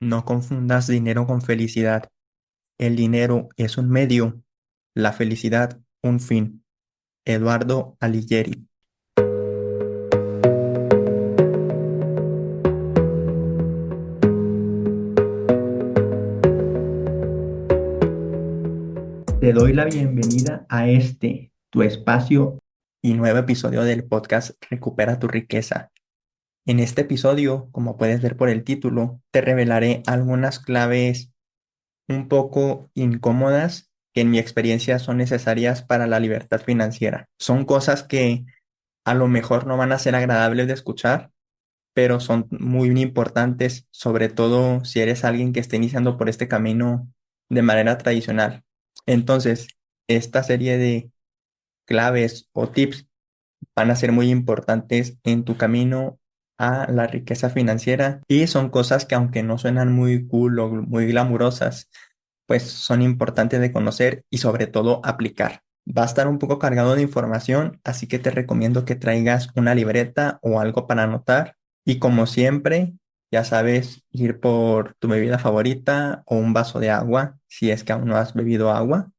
No confundas dinero con felicidad. El dinero es un medio, la felicidad un fin. Eduardo Alighieri. Te doy la bienvenida a tu espacio y nuevo episodio del podcast Recupera tu riqueza. En este episodio, como puedes ver por el título, te revelaré algunas claves un poco incómodas que en mi experiencia son necesarias para la libertad financiera. Son cosas que a lo mejor no van a ser agradables de escuchar, pero son muy importantes, sobre todo si eres alguien que está iniciando por este camino de manera tradicional. Entonces, esta serie de claves o tips van a ser muy importantes en tu camino a la riqueza financiera y son cosas que aunque no suenan muy cool o muy glamurosas, pues son importantes de conocer y sobre todo aplicar. Va a estar un poco cargado de información, así que te recomiendo que traigas una libreta o algo para anotar. Y como siempre, ya sabes, ir por tu bebida favorita o un vaso de agua, si es que aún no has bebido agua.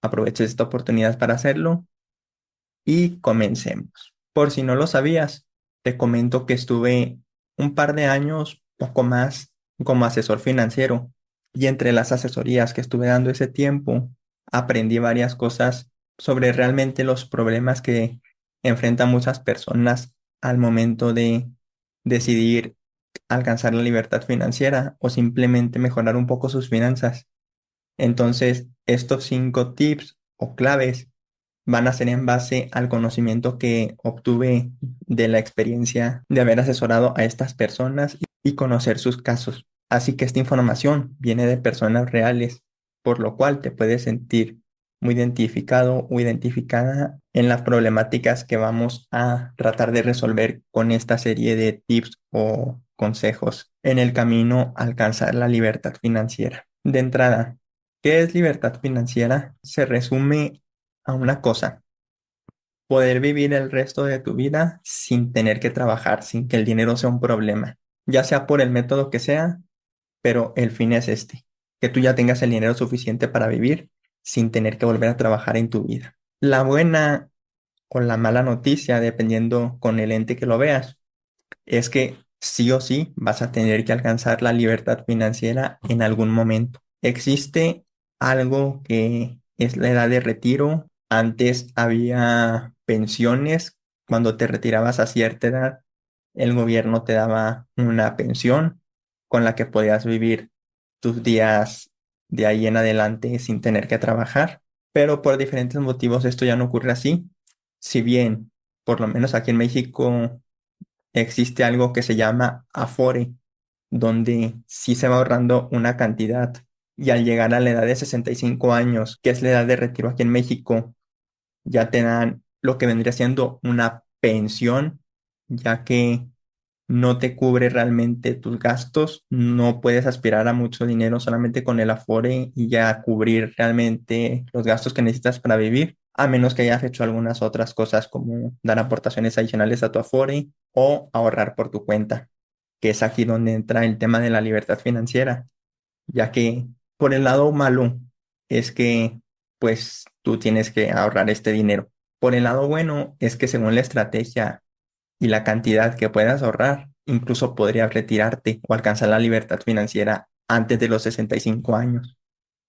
Aproveches esta oportunidad para hacerlo y comencemos. Por si no lo sabías, te comento que estuve un par de años, poco más, como asesor financiero y entre las asesorías que estuve dando ese tiempo, aprendí varias cosas sobre realmente los problemas que enfrentan muchas personas al momento de decidir alcanzar la libertad financiera o simplemente mejorar un poco sus finanzas. Entonces, estos 5 tips o claves van a ser en base al conocimiento que obtuve de la experiencia de haber asesorado a estas personas y conocer sus casos. Así que esta información viene de personas reales, por lo cual te puedes sentir muy identificado o identificada en las problemáticas que vamos a tratar de resolver con esta serie de tips o consejos en el camino a alcanzar la libertad financiera. De entrada, ¿qué es libertad financiera? Se resume a una cosa: poder vivir el resto de tu vida sin tener que trabajar, sin que el dinero sea un problema, ya sea por el método que sea, pero el fin es que tú ya tengas el dinero suficiente para vivir sin tener que volver a trabajar en tu vida. La buena o la mala noticia, dependiendo con el ente que lo veas, es que sí o sí vas a tener que alcanzar la libertad financiera en algún momento. Existe algo que es la edad de retiro. Antes había pensiones. Cuando te retirabas a cierta edad, el gobierno te daba una pensión con la que podías vivir tus días de ahí en adelante sin tener que trabajar. Pero por diferentes motivos esto ya no ocurre así. Si bien, por lo menos aquí en México, existe algo que se llama Afore, donde sí se va ahorrando una cantidad y al llegar a la edad de 65 años, que es la edad de retiro aquí en México, ya te dan lo que vendría siendo una pensión, ya que no te cubre realmente tus gastos, no puedes aspirar a mucho dinero solamente con el Afore y ya cubrir realmente los gastos que necesitas para vivir, a menos que hayas hecho algunas otras cosas como dar aportaciones adicionales a tu Afore o ahorrar por tu cuenta, que es aquí donde entra el tema de la libertad financiera, ya que por el lado malo es que pues tú tienes que ahorrar este dinero. Por el lado bueno es que según la estrategia y la cantidad que puedas ahorrar, incluso podrías retirarte o alcanzar la libertad financiera antes de los 65 años.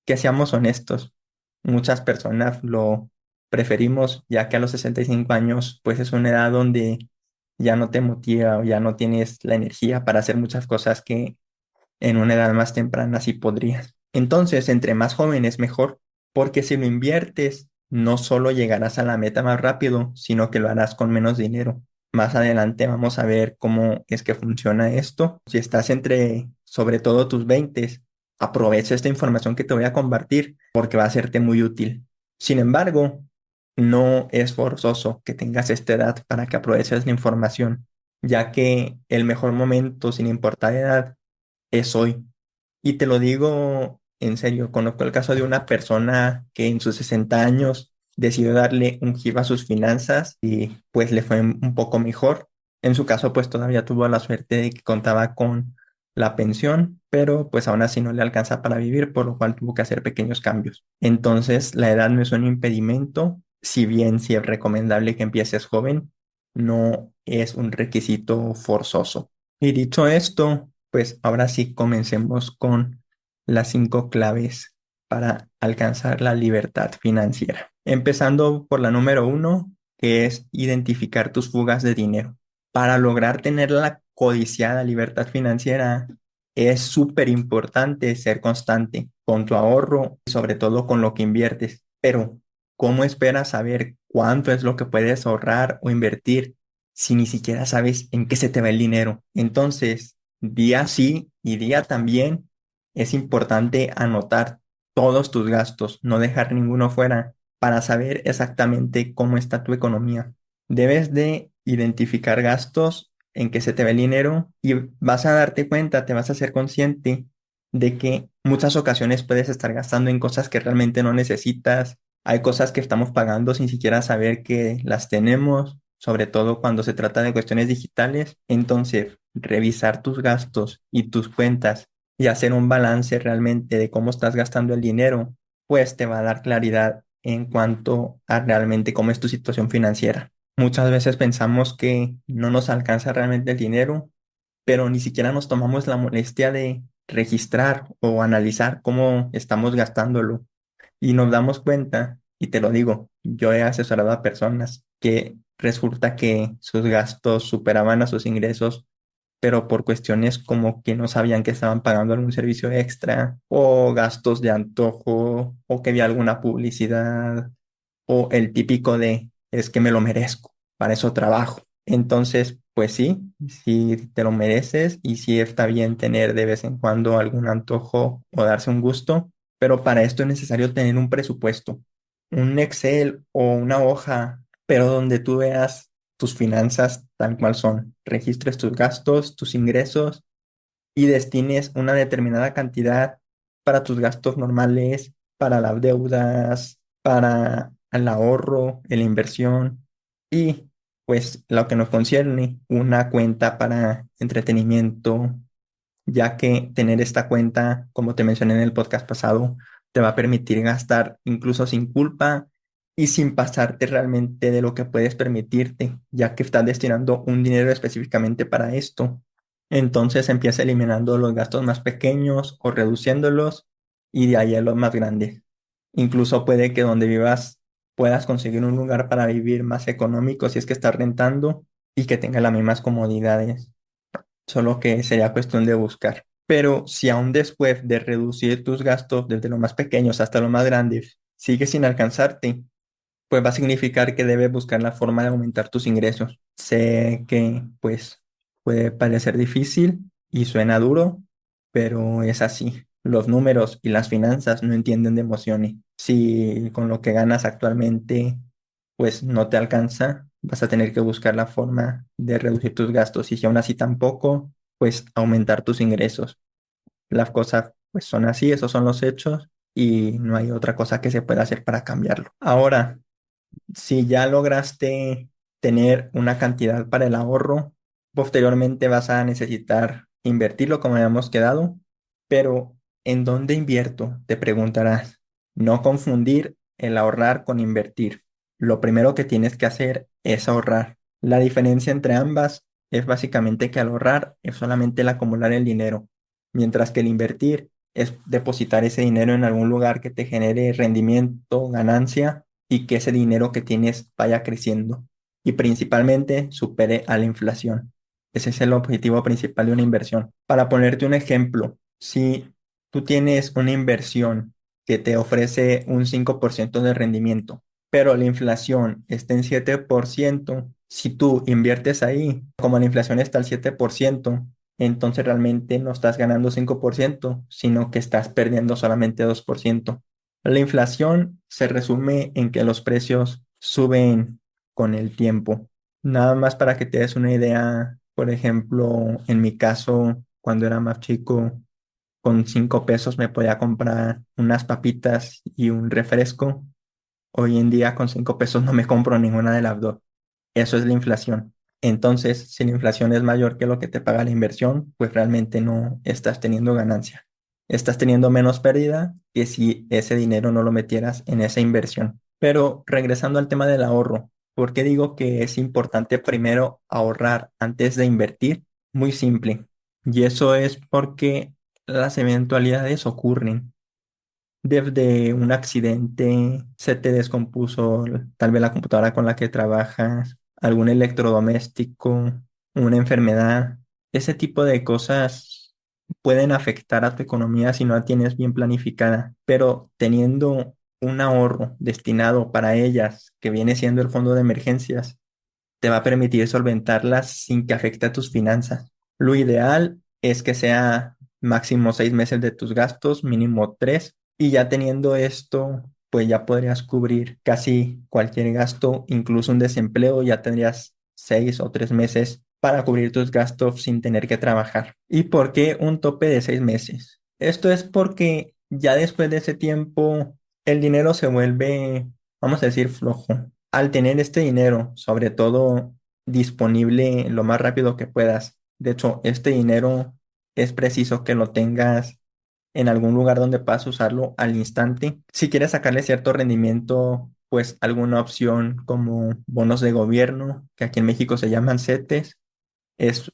Que seamos honestos, muchas personas lo preferimos ya que a los 65 años pues es una edad donde ya no te motiva o ya no tienes la energía para hacer muchas cosas que en una edad más temprana sí podrías. Entonces, entre más jóvenes mejor, porque si lo inviertes, no solo llegarás a la meta más rápido, sino que lo harás con menos dinero. Más adelante vamos a ver cómo es que funciona esto. Si estás entre, sobre todo tus 20, aprovecha esta información que te voy a compartir porque va a serte muy útil. Sin embargo, no es forzoso que tengas esta edad para que aproveches la información, ya que el mejor momento, sin importar edad, es hoy. Y te lo digo en serio, conozco el caso de una persona que en sus 60 años decidió darle un giro a sus finanzas y pues le fue un poco mejor. En su caso, pues todavía tuvo la suerte de que contaba con la pensión, pero pues aún así no le alcanza para vivir, por lo cual tuvo que hacer pequeños cambios. Entonces, la edad no es un impedimento, si bien sí es recomendable que empieces joven, no es un requisito forzoso. Y dicho esto, pues ahora sí comencemos con las 5 claves para alcanzar la libertad financiera. Empezando por la número 1, que es identificar tus fugas de dinero. Para lograr tener la codiciada libertad financiera, es súper importante ser constante con tu ahorro y sobre todo con lo que inviertes. Pero, ¿cómo esperas saber cuánto es lo que puedes ahorrar o invertir si ni siquiera sabes en qué se te va el dinero? Entonces, día sí y día también es importante anotar todos tus gastos, no dejar ninguno fuera para saber exactamente cómo está tu economía. Debes de identificar gastos en que se te va el dinero y vas a darte cuenta, te vas a ser consciente de que muchas ocasiones puedes estar gastando en cosas que realmente no necesitas. Hay cosas que estamos pagando sin siquiera saber que las tenemos, sobre todo cuando se trata de cuestiones digitales. Entonces, revisar tus gastos y tus cuentas y hacer un balance realmente de cómo estás gastando el dinero, pues te va a dar claridad en cuanto a realmente cómo es tu situación financiera. Muchas veces pensamos que no nos alcanza realmente el dinero, pero ni siquiera nos tomamos la molestia de registrar o analizar cómo estamos gastándolo. Y nos damos cuenta, y te lo digo, yo he asesorado a personas que resulta que sus gastos superaban a sus ingresos, pero por cuestiones como que no sabían que estaban pagando algún servicio extra o gastos de antojo o que había alguna publicidad o el típico de es que me lo merezco, para eso trabajo. Entonces, pues sí, sí te lo mereces y sí está bien tener de vez en cuando algún antojo o darse un gusto, pero para esto es necesario tener un presupuesto, un Excel o una hoja, pero donde tú veas tus finanzas tal cual son, registres tus gastos, tus ingresos y destines una determinada cantidad para tus gastos normales, para las deudas, para el ahorro, la inversión y pues lo que nos concierne, una cuenta para entretenimiento, ya que tener esta cuenta, como te mencioné en el podcast pasado, te va a permitir gastar incluso sin culpa y sin pasarte realmente de lo que puedes permitirte, ya que estás destinando un dinero específicamente para esto. Entonces empieza eliminando los gastos más pequeños o reduciéndolos y de ahí a los más grandes. Incluso puede que donde vivas puedas conseguir un lugar para vivir más económico si es que estás rentando y que tenga las mismas comodidades, solo que sería cuestión de buscar. Pero si aún después de reducir tus gastos desde los más pequeños hasta los más grandes sigues sin alcanzarte, pues va a significar que debes buscar la forma de aumentar tus ingresos. Sé que pues puede parecer difícil y suena duro, pero es así. Los números y las finanzas no entienden de emociones. Si con lo que ganas actualmente pues no te alcanza, vas a tener que buscar la forma de reducir tus gastos y si aún así tampoco, pues aumentar tus ingresos. Las cosas pues son así, esos son los hechos y no hay otra cosa que se pueda hacer para cambiarlo. Ahora, si ya lograste tener una cantidad para el ahorro, posteriormente vas a necesitar invertirlo como habíamos quedado, pero ¿en dónde invierto? Te preguntarás. No confundir el ahorrar con invertir. Lo primero que tienes que hacer es ahorrar. La diferencia entre ambas es básicamente que al ahorrar es solamente el acumular el dinero, mientras que el invertir es depositar ese dinero en algún lugar que te genere rendimiento, ganancia y que ese dinero que tienes vaya creciendo y principalmente supere a la inflación. Ese es el objetivo principal de una inversión. Para ponerte un ejemplo, si tú tienes una inversión que te ofrece un 5% de rendimiento, pero la inflación está en 7%, si tú inviertes ahí, como la inflación está al 7%, entonces realmente no estás ganando 5%, sino que estás perdiendo solamente 2%. La inflación se resume en que los precios suben con el tiempo. Nada más para que te des una idea, por ejemplo, en mi caso, cuando era más chico, con 5 pesos me podía comprar unas papitas y un refresco. Hoy en día con 5 pesos no me compro ninguna de las dos. Eso es la inflación. Entonces, si la inflación es mayor que lo que te paga la inversión, pues realmente no estás teniendo ganancia. Estás teniendo menos pérdida que si ese dinero no lo metieras en esa inversión. Pero regresando al tema del ahorro, ¿por qué digo que es importante primero ahorrar antes de invertir? Muy simple. Y eso es porque las eventualidades ocurren. Desde un accidente, se te descompuso tal vez la computadora con la que trabajas, algún electrodoméstico, una enfermedad. Ese tipo de cosas pueden afectar a tu economía si no la tienes bien planificada, pero teniendo un ahorro destinado para ellas, que viene siendo el fondo de emergencias, te va a permitir solventarlas sin que afecte a tus finanzas. Lo ideal es que sea máximo 6 meses de tus gastos, mínimo tres, y ya teniendo esto, pues ya podrías cubrir casi cualquier gasto, incluso un desempleo, ya tendrías 6 o 3 meses para cubrir tus gastos sin tener que trabajar. ¿Y por qué un tope de 6 meses? Esto es porque ya después de ese tiempo el dinero se vuelve, vamos a decir, flojo. Al tener este dinero, sobre todo disponible lo más rápido que puedas. De hecho, este dinero es preciso que lo tengas en algún lugar donde puedas usarlo al instante. Si quieres sacarle cierto rendimiento, pues alguna opción como bonos de gobierno, que aquí en México se llaman CETES, es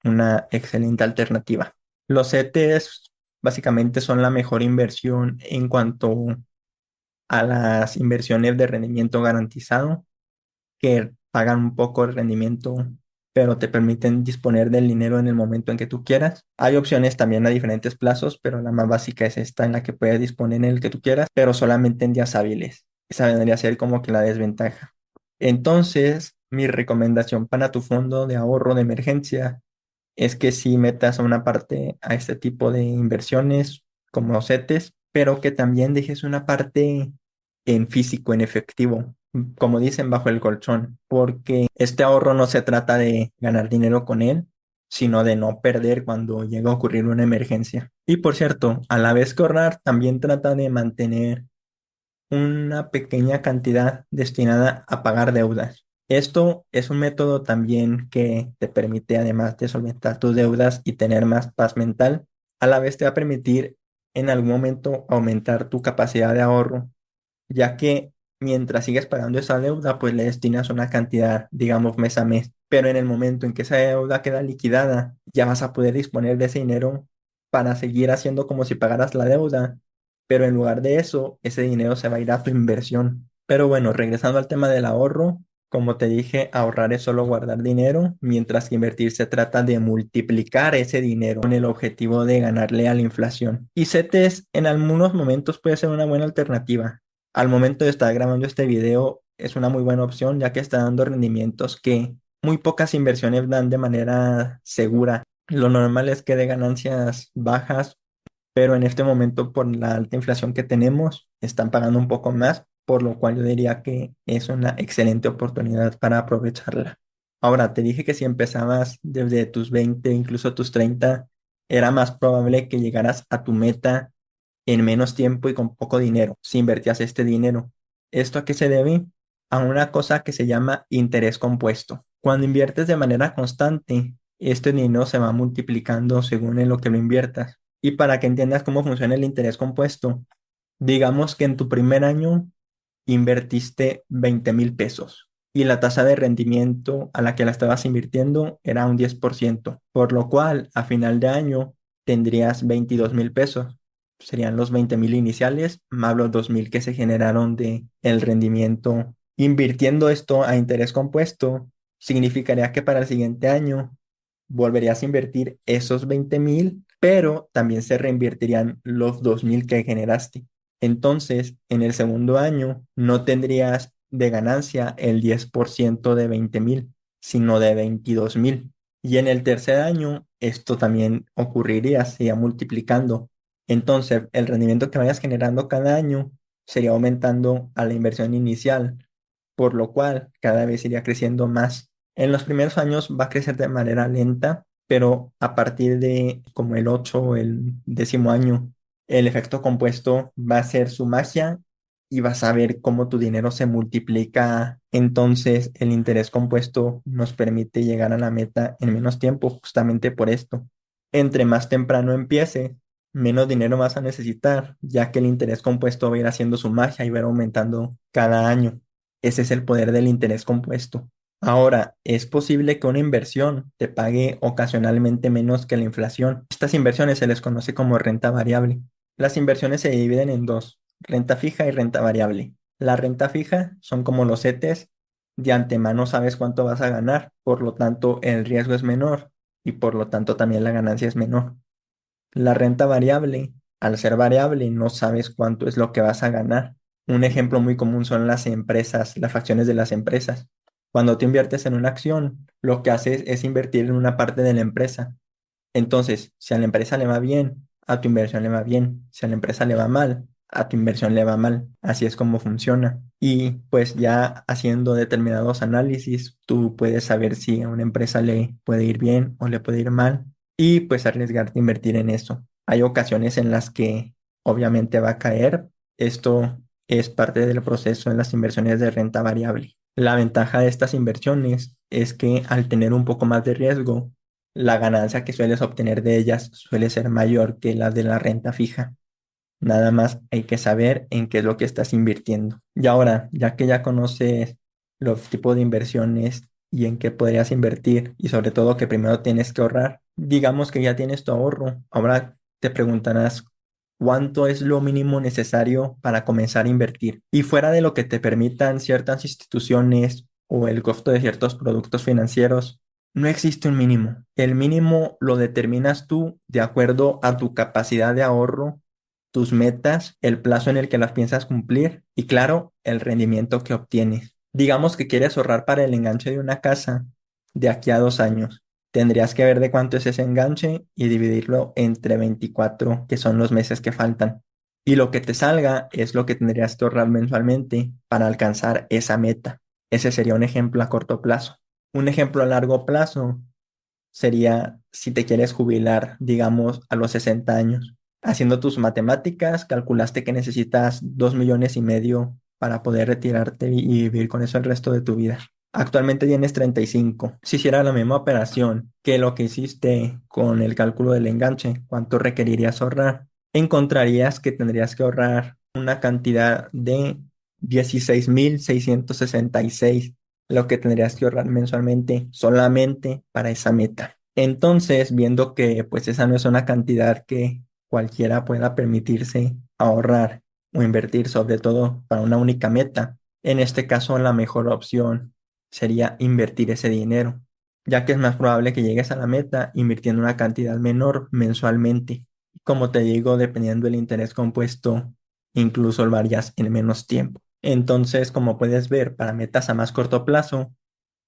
una excelente alternativa. Los CETES básicamente son la mejor inversión en cuanto a las inversiones de rendimiento garantizado, que pagan un poco el rendimiento, pero te permiten disponer del dinero en el momento en que tú quieras. Hay opciones también a diferentes plazos, pero la más básica es esta en la que puedes disponer en el que tú quieras, pero solamente en días hábiles. Esa vendría a ser como que la desventaja. Entonces, mi recomendación para tu fondo de ahorro de emergencia es que sí metas una parte a este tipo de inversiones como CETES, pero que también dejes una parte en físico, en efectivo, como dicen, bajo el colchón, porque este ahorro no se trata de ganar dinero con él, sino de no perder cuando llega a ocurrir una emergencia. Y por cierto, a la vez que ahorrar, también trata de mantener una pequeña cantidad destinada a pagar deudas. Esto es un método también que te permite, además de solventar tus deudas y tener más paz mental, a la vez te va a permitir en algún momento aumentar tu capacidad de ahorro, ya que mientras sigues pagando esa deuda, pues le destinas una cantidad, digamos, mes a mes. Pero en el momento en que esa deuda queda liquidada, ya vas a poder disponer de ese dinero para seguir haciendo como si pagaras la deuda, pero en lugar de eso, ese dinero se va a ir a tu inversión. Pero bueno, regresando al tema del ahorro, como te dije, ahorrar es solo guardar dinero, mientras que invertir se trata de multiplicar ese dinero con el objetivo de ganarle a la inflación. Y CETES en algunos momentos puede ser una buena alternativa. Al momento de estar grabando este video, es una muy buena opción, ya que está dando rendimientos que muy pocas inversiones dan de manera segura. Lo normal es que dé ganancias bajas, pero en este momento por la alta inflación que tenemos, están pagando un poco más, por lo cual yo diría que es una excelente oportunidad para aprovecharla. Ahora, te dije que si empezabas desde tus 20, incluso tus 30, era más probable que llegaras a tu meta en menos tiempo y con poco dinero, si invertías este dinero. ¿Esto a qué se debe? A una cosa que se llama interés compuesto. Cuando inviertes de manera constante, este dinero se va multiplicando según en lo que lo inviertas. Y para que entiendas cómo funciona el interés compuesto, digamos que en tu primer año invertiste 20,000 pesos y la tasa de rendimiento a la que la estabas invirtiendo era un 10%, por lo cual a final de año tendrías 22,000 pesos. Serían los 20,000 iniciales más los 2,000 que se generaron de el rendimiento. Invirtiendo esto a interés compuesto significaría que para el siguiente año volverías a invertir esos 20,000, pero también se reinvertirían los 2,000 que generaste. Entonces, en el segundo año no tendrías de ganancia el 10% de 20,000, sino de 22,000. Y en el tercer año, esto también ocurriría, se iría multiplicando. Entonces, el rendimiento que vayas generando cada año sería aumentando a la inversión inicial, por lo cual cada vez iría creciendo más. En los primeros años va a crecer de manera lenta, pero a partir de como el 8 o el 10.º año, el efecto compuesto va a ser su magia y vas a ver cómo tu dinero se multiplica. Entonces, el interés compuesto nos permite llegar a la meta en menos tiempo, justamente por esto. Entre más temprano empiece, menos dinero vas a necesitar, ya que el interés compuesto va a ir haciendo su magia y va a ir aumentando cada año. Ese es el poder del interés compuesto. Ahora, es posible que una inversión te pague ocasionalmente menos que la inflación. Estas inversiones se les conoce como renta variable. Las inversiones se dividen en dos: renta fija y renta variable. La renta fija son como los CETES, de antemano sabes cuánto vas a ganar, por lo tanto el riesgo es menor y por lo tanto también la ganancia es menor. La renta variable, al ser variable, no sabes cuánto es lo que vas a ganar. Un ejemplo muy común son las empresas, las acciones de las empresas. Cuando tú inviertes en una acción, lo que haces es invertir en una parte de la empresa. Entonces, si a la empresa le va bien, a tu inversión le va bien. Si a la empresa le va mal, a tu inversión le va mal. Así es como funciona. Y pues ya haciendo determinados análisis, tú puedes saber si a una empresa le puede ir bien o le puede ir mal y pues arriesgarte a invertir en eso. Hay ocasiones en las que obviamente va a caer. Esto es parte del proceso en las inversiones de renta variable. La ventaja de estas inversiones es que al tener un poco más de riesgo, la ganancia que sueles obtener de ellas suele ser mayor que la de la renta fija. Nada más hay que saber en qué es lo que estás invirtiendo. Y ahora, ya que ya conoces los tipos de inversiones y en qué podrías invertir y sobre todo que primero tienes que ahorrar, digamos que ya tienes tu ahorro, ahora te preguntarás cuánto es lo mínimo necesario para comenzar a invertir. Y fuera de lo que te permitan ciertas instituciones o el costo de ciertos productos financieros, no existe un mínimo. El mínimo lo determinas tú de acuerdo a tu capacidad de ahorro, tus metas, el plazo en el que las piensas cumplir y claro, el rendimiento que obtienes. Digamos que quieres ahorrar para el enganche de una casa de aquí a 2 años. Tendrías que ver de cuánto es ese enganche y dividirlo entre 24, que son los meses que faltan. Y lo que te salga es lo que tendrías que ahorrar mensualmente para alcanzar esa meta. Ese sería un ejemplo a corto plazo. Un ejemplo a largo plazo sería si te quieres jubilar, digamos, a los 60 años. Haciendo tus matemáticas, calculaste que necesitas 2,5 millones para poder retirarte y vivir con eso el resto de tu vida. Actualmente tienes 35. Si hiciera la misma operación que lo que hiciste con el cálculo del enganche, ¿cuánto requerirías ahorrar? Encontrarías que tendrías que ahorrar una cantidad de 16,666, lo que tendrías que ahorrar mensualmente solamente para esa meta. Entonces, viendo que pues esa no es una cantidad que cualquiera pueda permitirse ahorrar o invertir, sobre todo para una única meta, en este caso la mejor opción sería invertir ese dinero, ya que es más probable que llegues a la meta invirtiendo una cantidad menor mensualmente. Como te digo, dependiendo del interés compuesto, incluso lo harías en menos tiempo. Entonces, como puedes ver, para metas a más corto plazo,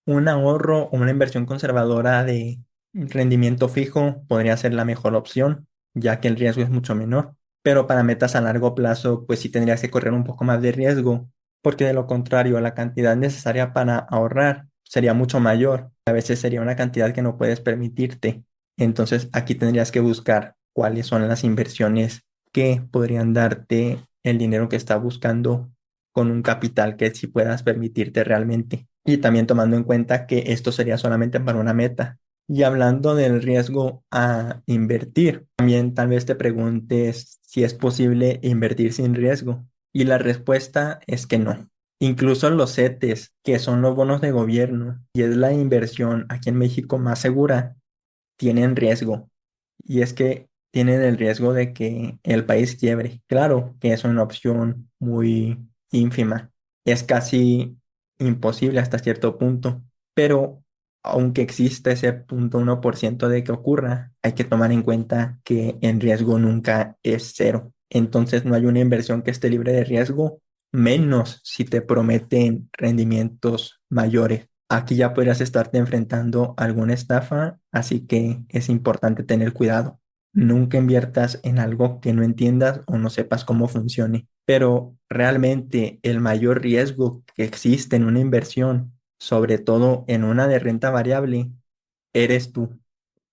un ahorro o una inversión conservadora de rendimiento fijo podría ser la mejor opción, ya que el riesgo es mucho menor. Pero para metas a largo plazo, pues sí tendrías que correr un poco más de riesgo, porque de lo contrario, la cantidad necesaria para ahorrar sería mucho mayor. A veces sería una cantidad que no puedes permitirte. Entonces aquí tendrías que buscar cuáles son las inversiones que podrían darte el dinero que estás buscando con un capital que sí puedas permitirte realmente. Y también tomando en cuenta que esto sería solamente para una meta. Y hablando del riesgo a invertir, también tal vez te preguntes si es posible invertir sin riesgo. Y la respuesta es que no. Incluso los CETES, que son los bonos de gobierno, y es la inversión aquí en México más segura, tienen riesgo. Y es que tienen el riesgo de que el país quiebre. Claro que es una opción muy ínfima. Es casi imposible hasta cierto punto. Pero aunque exista ese 0,1% de que ocurra, hay que tomar en cuenta que el riesgo nunca es cero. Entonces no hay una inversión que esté libre de riesgo, menos si te prometen rendimientos mayores. Aquí ya podrías estarte enfrentando a alguna estafa, así que es importante tener cuidado. Nunca inviertas en algo que no entiendas o no sepas cómo funcione. Pero realmente el mayor riesgo que existe en una inversión, sobre todo en una de renta variable, eres tú.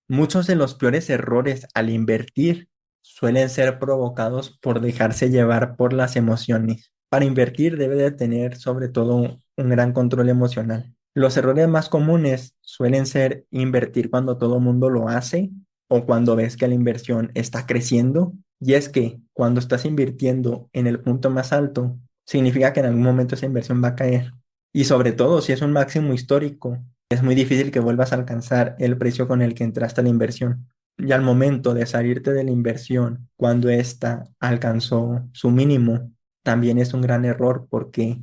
Muchos de los peores errores al invertir suelen ser provocados por dejarse llevar por las emociones. Para invertir debe de tener sobre todo un gran control emocional. Los errores más comunes suelen ser invertir cuando todo el mundo lo hace o cuando ves que la inversión está creciendo. Y es que cuando estás invirtiendo en el punto más alto, significa que en algún momento esa inversión va a caer. Y sobre todo si es un máximo histórico, es muy difícil que vuelvas a alcanzar el precio con el que entraste a la inversión. Y al momento de salirte de la inversión, cuando ésta alcanzó su mínimo, también es un gran error porque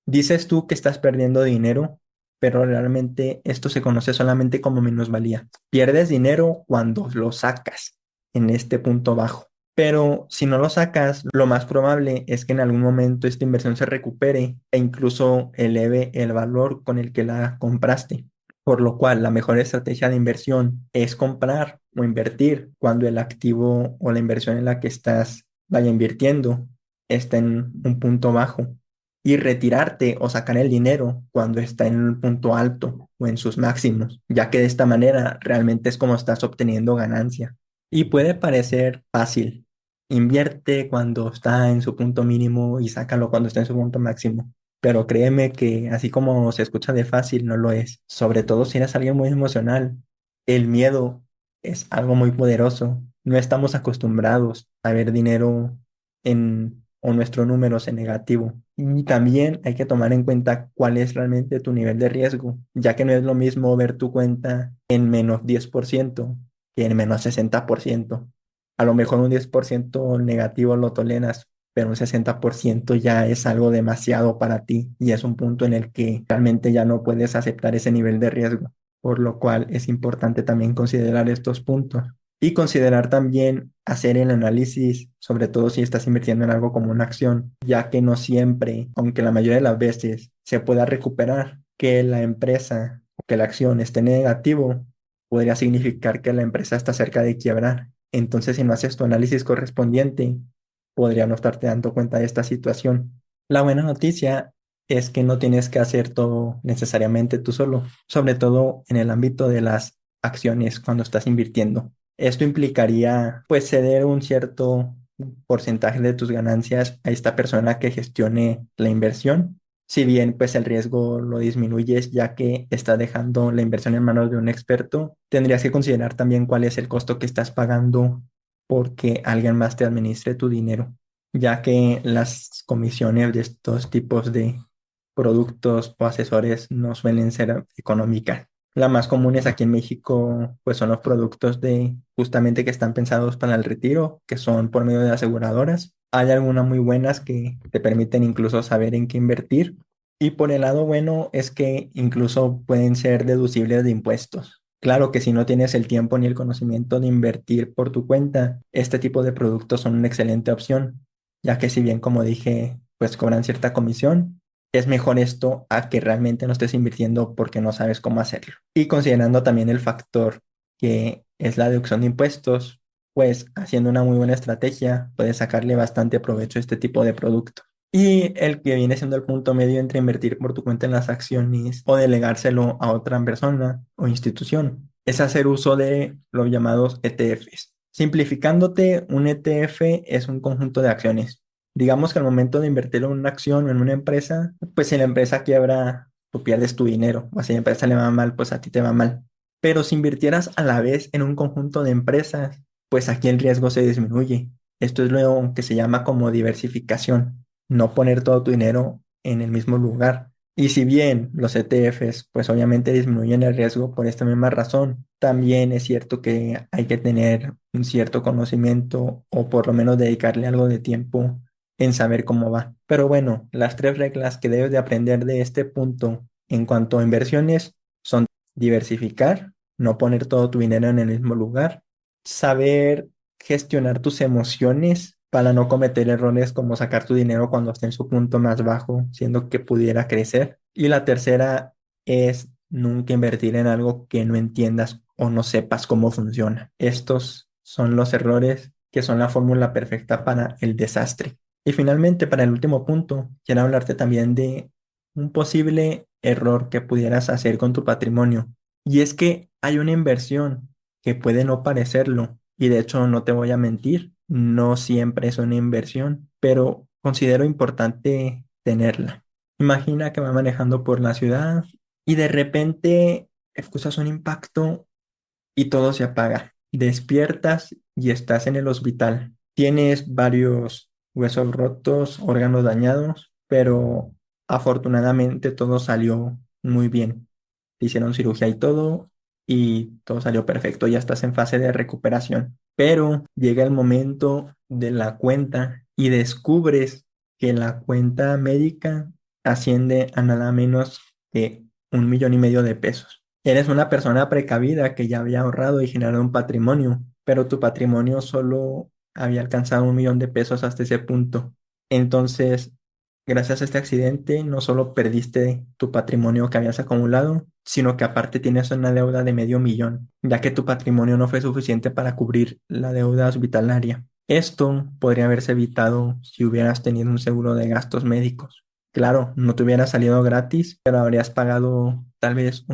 dices tú que estás perdiendo dinero, pero realmente esto se conoce solamente como minusvalía. Pierdes dinero cuando lo sacas en este punto bajo. Pero si no lo sacas, lo más probable es que en algún momento esta inversión se recupere e incluso eleve el valor con el que la compraste. Por lo cual, la mejor estrategia de inversión es comprar o invertir cuando el activo o la inversión en la que estás vaya invirtiendo está en un punto bajo y retirarte o sacar el dinero cuando está en un punto alto o en sus máximos, ya que de esta manera realmente es como estás obteniendo ganancia. Y puede parecer fácil. Invierte cuando está en su punto mínimo y sácalo cuando está en su punto máximo. Pero créeme que así como se escucha de fácil, no lo es. Sobre todo si eres alguien muy emocional. El miedo es algo muy poderoso. No estamos acostumbrados a ver dinero o nuestros números en negativo. Y también hay que tomar en cuenta cuál es realmente tu nivel de riesgo, ya que no es lo mismo ver tu cuenta en -10% que en -60%. A lo mejor un 10% negativo lo toleras, pero un 60% ya es algo demasiado para ti y es un punto en el que realmente ya no puedes aceptar ese nivel de riesgo, por lo cual es importante también considerar estos puntos y considerar también hacer el análisis, sobre todo si estás invirtiendo en algo como una acción, ya que no siempre, aunque la mayoría de las veces se pueda recuperar, que la empresa o que la acción esté en negativo, podría significar que la empresa está cerca de quiebrar. Entonces, si no haces tu análisis correspondiente, podría no estarte dando cuenta de esta situación. La buena noticia es que no tienes que hacer todo necesariamente tú solo, sobre todo en el ámbito de las acciones cuando estás invirtiendo. Esto implicaría pues ceder un cierto porcentaje de tus ganancias a esta persona que gestione la inversión. Si bien pues el riesgo lo disminuyes ya que está dejando la inversión en manos de un experto, tendrías que considerar también cuál es el costo que estás pagando porque alguien más te administre tu dinero, ya que las comisiones de estos tipos de productos o asesores no suelen ser económicas. Las más comunes aquí en México, pues son los productos de justamente que están pensados para el retiro, que son por medio de aseguradoras. Hay algunas muy buenas que te permiten incluso saber en qué invertir. Y por el lado bueno es que incluso pueden ser deducibles de impuestos. Claro que si no tienes el tiempo ni el conocimiento de invertir por tu cuenta, este tipo de productos son una excelente opción, ya que si bien como dije, pues cobran cierta comisión, es mejor esto a que realmente no estés invirtiendo porque no sabes cómo hacerlo. Y considerando también el factor que es la deducción de impuestos, pues haciendo una muy buena estrategia, puedes sacarle bastante provecho a este tipo de producto. Y el que viene siendo el punto medio entre invertir por tu cuenta en las acciones o delegárselo a otra persona o institución es hacer uso de los llamados ETFs. Simplificándote, un ETF es un conjunto de acciones. Digamos que al momento de invertir en una acción o en una empresa, pues si la empresa quiebra, tú pierdes tu dinero. O si la empresa le va mal, pues a ti te va mal. Pero si invirtieras a la vez en un conjunto de empresas, pues aquí el riesgo se disminuye. Esto es lo que se llama como diversificación, no poner todo tu dinero en el mismo lugar. Y si bien los ETFs, pues obviamente disminuyen el riesgo por esta misma razón, también es cierto que hay que tener un cierto conocimiento o por lo menos dedicarle algo de tiempo en saber cómo va. Pero bueno, las tres reglas que debes de aprender de este punto en cuanto a inversiones son diversificar, no poner todo tu dinero en el mismo lugar, saber gestionar tus emociones para no cometer errores como sacar tu dinero cuando esté en su punto más bajo, siendo que pudiera crecer. Y la tercera es nunca invertir en algo que no entiendas o no sepas cómo funciona. Estos son los errores que son la fórmula perfecta para el desastre. Y finalmente, para el último punto, quiero hablarte también de un posible error que pudieras hacer con tu patrimonio. Y es que hay una inversión que puede no parecerlo. Y de hecho, no te voy a mentir, no siempre es una inversión, pero considero importante tenerla. Imagina que va manejando por la ciudad y de repente escuchas un impacto y todo se apaga. Despiertas y estás en el hospital. Tienes varios huesos rotos, órganos dañados, pero afortunadamente todo salió muy bien. Te hicieron cirugía y todo salió perfecto. Ya estás en fase de recuperación. Pero llega el momento de la cuenta y descubres que la cuenta médica asciende a nada menos que 1,5 millones de pesos. Eres una persona precavida que ya había ahorrado y generado un patrimonio, pero tu patrimonio solo había alcanzado 1 millón de pesos hasta ese punto. Entonces, gracias a este accidente, no solo perdiste tu patrimonio que habías acumulado, sino que aparte tienes una deuda de 500,000, ya que tu patrimonio no fue suficiente para cubrir la deuda hospitalaria. Esto podría haberse evitado si hubieras tenido un seguro de gastos médicos. Claro, no te hubiera salido gratis, pero habrías pagado tal vez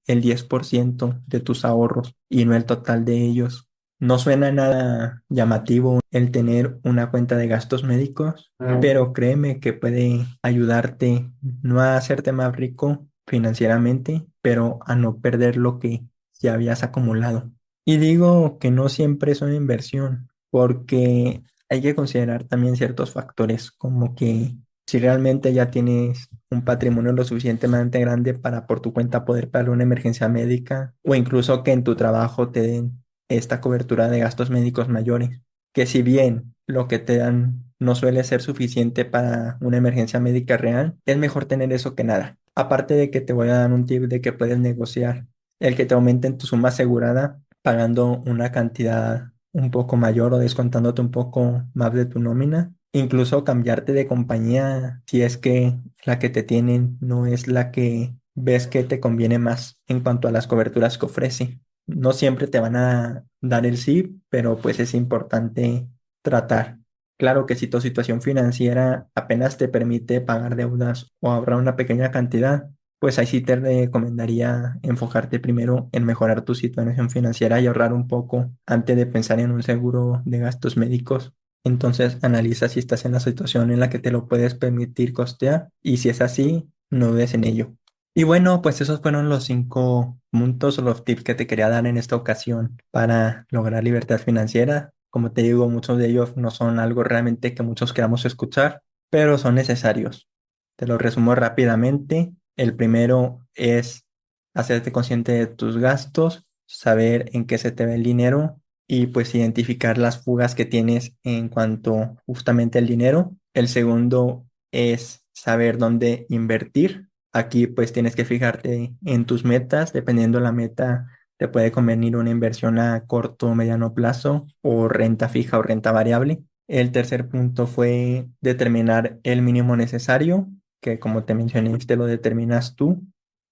el 10% de tus ahorros y no el total de ellos. No suena nada llamativo el tener una cuenta de gastos médicos, pero créeme que puede ayudarte no a hacerte más rico financieramente, pero a no perder lo que ya habías acumulado. Y digo que no siempre es una inversión, porque hay que considerar también ciertos factores, como que si realmente ya tienes un patrimonio lo suficientemente grande para por tu cuenta poder pagar una emergencia médica, o incluso que en tu trabajo te den esta cobertura de gastos médicos mayores, que si bien lo que te dan no suele ser suficiente para una emergencia médica real, es mejor tener eso que nada. Aparte de que te voy a dar un tip de que puedes negociar el que te aumenten tu suma asegurada pagando una cantidad un poco mayor o descontándote un poco más de tu nómina. Incluso cambiarte de compañía si es que la que te tienen no es la que ves que te conviene más en cuanto a las coberturas que ofrece. No siempre te van a dar el sí, pero pues es importante tratar. Claro que si tu situación financiera apenas te permite pagar deudas o ahorrar una pequeña cantidad, pues ahí sí te recomendaría enfocarte primero en mejorar tu situación financiera y ahorrar un poco antes de pensar en un seguro de gastos médicos. Entonces analiza si estás en la situación en la que te lo puedes permitir costear y si es así, no dudes en ello. Y bueno, pues esos fueron los 5 puntos o los tips que te quería dar en esta ocasión para lograr libertad financiera. Como te digo, muchos de ellos no son algo realmente que muchos queramos escuchar, pero son necesarios. Te lo resumo rápidamente. El primero es hacerte consciente de tus gastos, saber en qué se te va el dinero y pues identificar las fugas que tienes en cuanto justamente al dinero. El segundo es saber dónde invertir. Aquí pues tienes que fijarte en tus metas, dependiendo de la meta te puede convenir una inversión a corto o mediano plazo o renta fija o renta variable. El tercer punto fue determinar el mínimo necesario, que como te mencioné, te lo determinas tú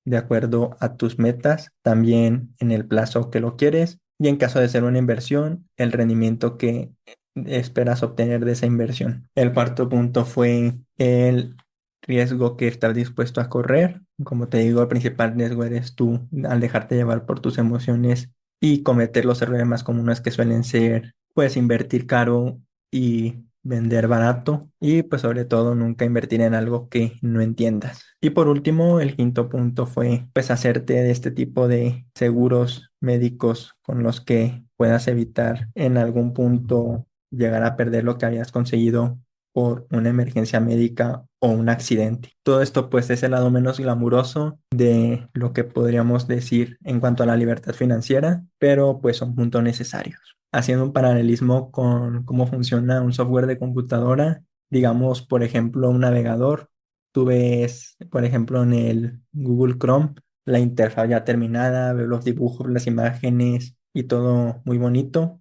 de acuerdo a tus metas, también en el plazo que lo quieres y en caso de ser una inversión, el rendimiento que esperas obtener de esa inversión. El cuarto punto fue el riesgo que estás dispuesto a correr. Como te digo, el principal riesgo eres tú al dejarte llevar por tus emociones y cometer los errores más comunes que suelen ser, pues, invertir caro y vender barato y pues sobre todo nunca invertir en algo que no entiendas. Y por último, el quinto punto fue pues hacerte de este tipo de seguros médicos con los que puedas evitar en algún punto llegar a perder lo que habías conseguido por una emergencia médica o un accidente. Todo esto pues es el lado menos glamuroso de lo que podríamos decir en cuanto a la libertad financiera, pero pues son puntos necesarios. Haciendo un paralelismo con cómo funciona un software de computadora, digamos, por ejemplo, un navegador. Tú ves, por ejemplo, en el Google Chrome, la interfaz ya terminada, ves los dibujos, las imágenes y todo muy bonito,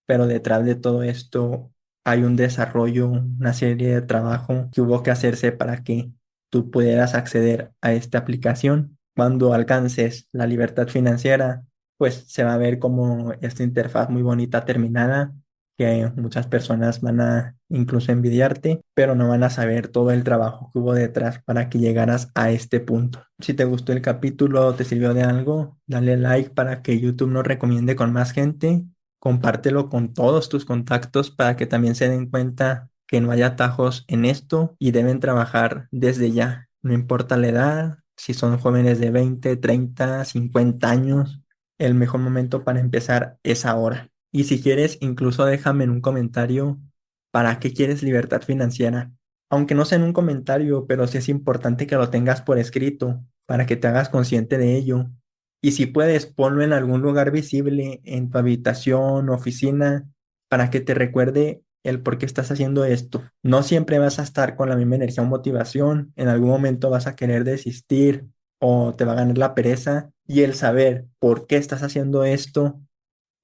pero detrás de todo esto hay un desarrollo, una serie de trabajo que hubo que hacerse para que tú pudieras acceder a esta aplicación. Cuando alcances la libertad financiera, pues se va a ver como esta interfaz muy bonita terminada, que muchas personas van a incluso envidiarte, pero no van a saber todo el trabajo que hubo detrás para que llegaras a este punto. Si te gustó el capítulo o te sirvió de algo, dale like para que YouTube nos recomiende con más gente. Compártelo con todos tus contactos para que también se den cuenta que no hay atajos en esto y deben trabajar desde ya. No importa la edad, si son jóvenes de 20, 30, 50 años, el mejor momento para empezar es ahora. Y si quieres, incluso déjame en un comentario para qué quieres libertad financiera. Aunque no sea en un comentario, pero sí es importante que lo tengas por escrito para que te hagas consciente de ello. Y si puedes, ponlo en algún lugar visible, en tu habitación, oficina, para que te recuerde el por qué estás haciendo esto. No siempre vas a estar con la misma energía o motivación. En algún momento vas a querer desistir o te va a ganar la pereza. Y el saber por qué estás haciendo esto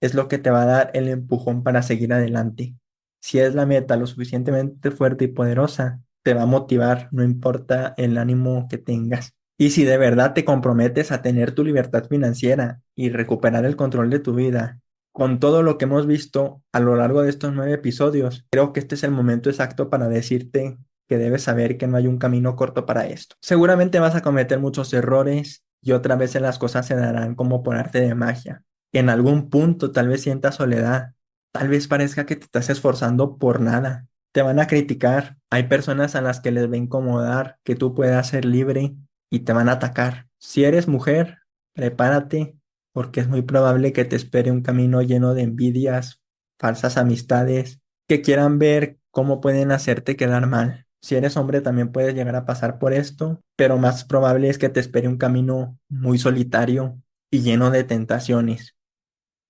es lo que te va a dar el empujón para seguir adelante. Si es la meta lo suficientemente fuerte y poderosa, te va a motivar, no importa el ánimo que tengas. Y si de verdad te comprometes a tener tu libertad financiera y recuperar el control de tu vida, con todo lo que hemos visto a lo largo de estos 9 episodios, creo que este es el momento exacto para decirte que debes saber que no hay un camino corto para esto. Seguramente vas a cometer muchos errores y otra vez las cosas se darán como por arte de magia. En algún punto tal vez sientas soledad, tal vez parezca que te estás esforzando por nada. Te van a criticar. Hay personas a las que les va a incomodar que tú puedas ser libre y te van a atacar. Si eres mujer, prepárate porque es muy probable que te espere un camino lleno de envidias, falsas amistades, que quieran ver cómo pueden hacerte quedar mal. Si eres hombre también puedes llegar a pasar por esto, pero más probable es que te espere un camino muy solitario y lleno de tentaciones.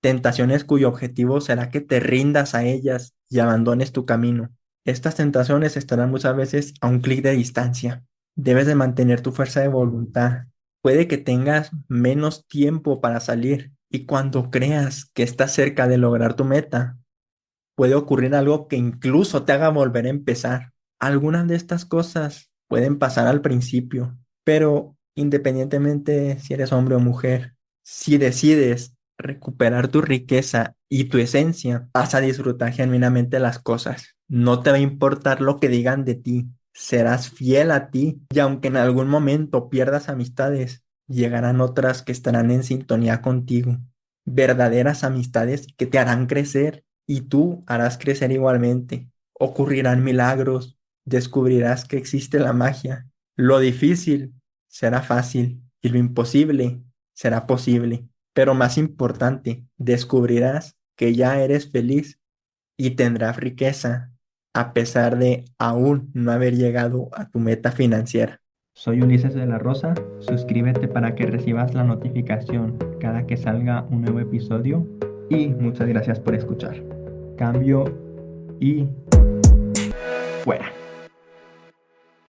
Tentaciones cuyo objetivo será que te rindas a ellas y abandones tu camino. Estas tentaciones estarán muchas veces a un clic de distancia. Debes de mantener tu fuerza de voluntad. Puede que tengas menos tiempo para salir y cuando creas que estás cerca de lograr tu meta, puede ocurrir algo que incluso te haga volver a empezar. Algunas de estas cosas pueden pasar al principio, pero independientemente si eres hombre o mujer, si decides recuperar tu riqueza y tu esencia, vas a disfrutar genuinamente las cosas. No te va a importar lo que digan de ti. Serás fiel a ti y aunque en algún momento pierdas amistades, llegarán otras que estarán en sintonía contigo. Verdaderas amistades que te harán crecer y tú harás crecer igualmente. Ocurrirán milagros, descubrirás que existe la magia. Lo difícil será fácil y lo imposible será posible. Pero más importante, descubrirás que ya eres feliz y tendrás riqueza a pesar de aún no haber llegado a tu meta financiera. Soy Ulises de la Rosa, suscríbete para que recibas la notificación cada que salga un nuevo episodio y muchas gracias por escuchar. Cambio y fuera.